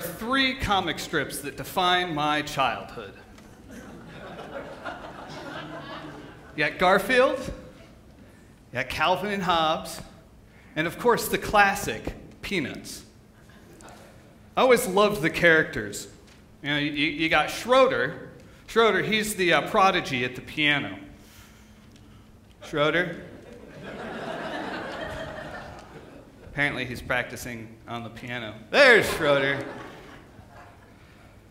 Three comic strips that define my childhood. You got Garfield, you got Calvin and Hobbes, and of course the classic, Peanuts. I always loved the characters. You know, you got Schroeder. Schroeder, he's the prodigy at the piano. Schroeder? Apparently he's practicing on the piano. There's Schroeder.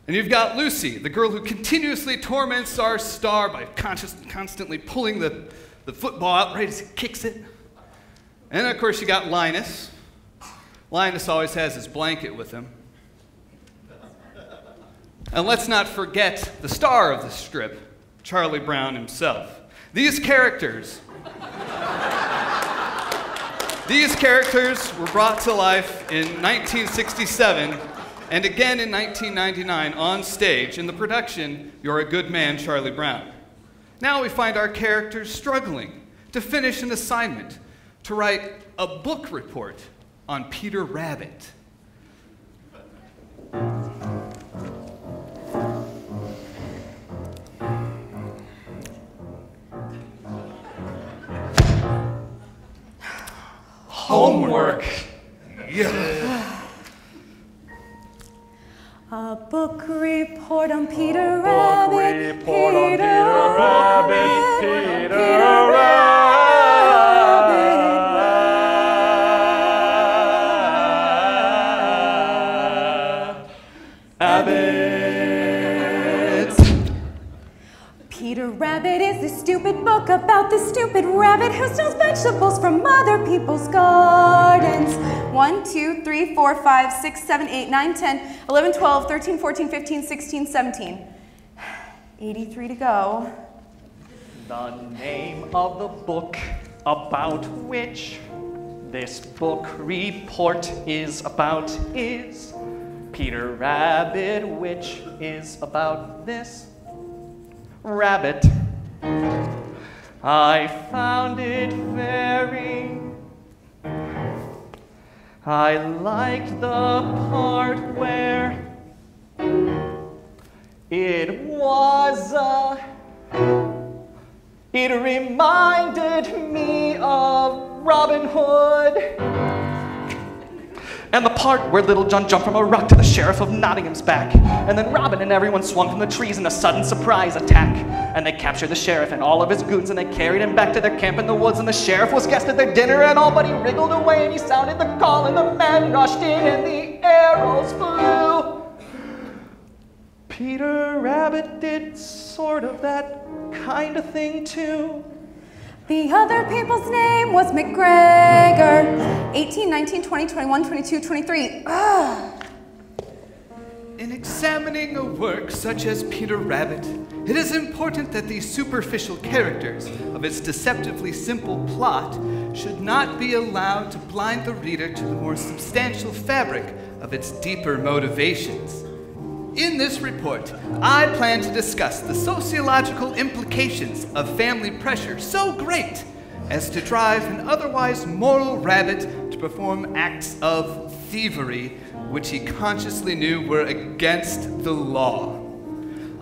And you've got Lucy, the girl who continuously torments our star by constantly pulling the football out right as he kicks it. And of course you got Linus. Linus always has his blanket with him. And let's not forget the star of the strip, Charlie Brown himself. These characters were brought to life in 1967 and again in 1999 on stage in the production You're a Good Man, Charlie Brown. Now we find our characters struggling to finish an assignment, to write a book report on Peter Rabbit. Homework. Yeah. A book report on Peter Rabbit. Report on Peter Rabbit. Peter Rabbit. Peter Rabbit is this stupid book about this stupid rabbit who steals vegetables from other people's gardens. 1, 2, 3, 4, 5, 6, 7, 8, 9, 10, 11, 12, 13, 14, 15, 16, 17. 83 to go. The name of the book about which this book report is about is Peter Rabbit, which is about this rabbit. I found it I liked the part where it reminded me of Robin Hood. And the part where Little John jumped from a rock to the Sheriff of Nottingham's back. And then Robin and everyone swung from the trees in a sudden surprise attack. And they captured the sheriff and all of his goons and they carried him back to their camp in the woods. And the sheriff was guest at their dinner and all but he wriggled away and he sounded the call and the men rushed in and the arrows flew. Peter Rabbit did sort of that kind of thing too. The other people's name was McGregor. 18, 19, 20, 21, 22, 23. Ugh. In examining a work such as Peter Rabbit, it is important that the superficial characters of its deceptively simple plot should not be allowed to blind the reader to the more substantial fabric of its deeper motivations. In this report, I plan to discuss the sociological implications of family pressure so great as to drive an otherwise moral rabbit to perform acts of thievery which he consciously knew were against the law.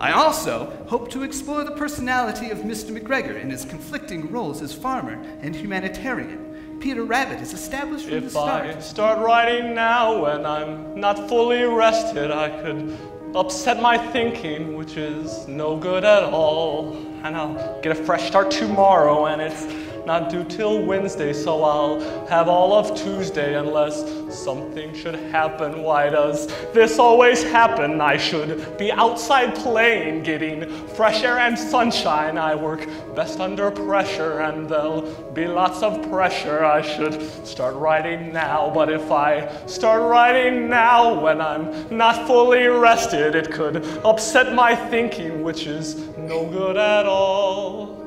I also hope to explore the personality of Mr. McGregor in his conflicting roles as farmer and humanitarian. Peter Rabbit is established from the start. If I start writing now when I'm not fully rested, I could upset my thinking, which is no good at all. And I'll get a fresh start tomorrow, and it's not due till Wednesday, so I'll have all of Tuesday unless something should happen. Why does this always happen? I should be outside playing, getting fresh air and sunshine. I work best under pressure, and there'll be lots of pressure. I should start writing now, but if I start writing now when I'm not fully rested, it could upset my thinking, which is no good at all.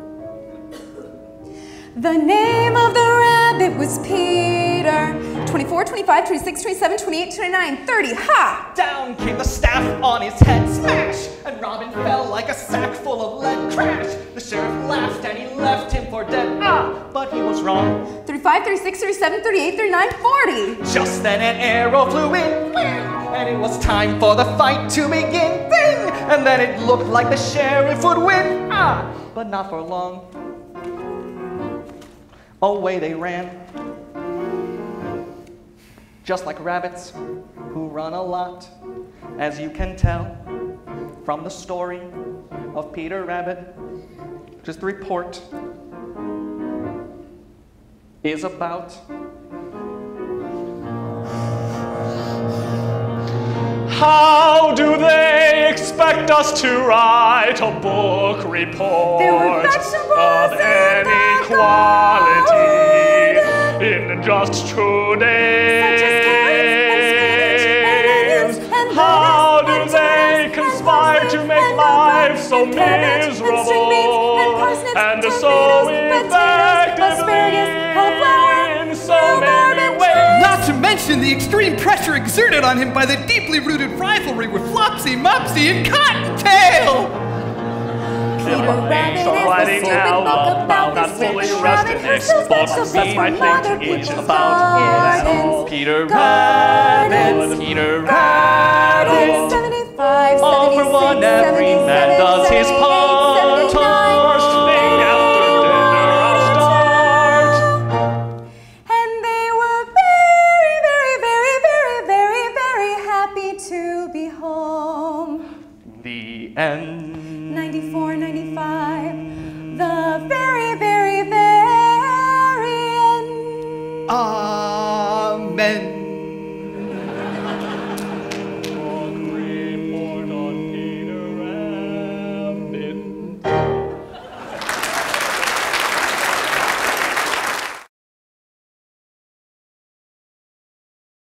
The name of the rabbit was Peter. 24, 25, 26, 27, 28, 29, 30, ha! Down came the staff on his head, smash! And Robin fell like a sack full of lead, crash! The sheriff laughed and he left him for dead, ah! But he was wrong. 35, 35, 36, 37, 38, 39, 40. Just then an arrow flew in, and it was time for the fight to begin. Ding! And then it looked like the sheriff would win. But not for long. Away they ran. Just like rabbits who run a lot, as you can tell from the story of Peter Rabbit. Just the report is about how do they expect us to write a book report There were vegetables of in any the quality in just 2 days? How do they conspire to make life so miserable and so effectively in so many ways? Not to mention the extreme pressure exerted on him by the deeply rooted rivalry with Flopsy, Mopsy, and Cottontail! Peter Rabbit is the writing stupid now book about not the fully stupid rested rabbit who next steals book. vegetables That's my from other thinking. It's people's about gardens. Peter Gardens. Rabbit, Peter Gardens. Rabbit. 75, all for 76, one every man 77, does his 78, part. 79, First thing after dinner I'll start. And they were very, very, very, very, very, very happy to be home. The end. 94,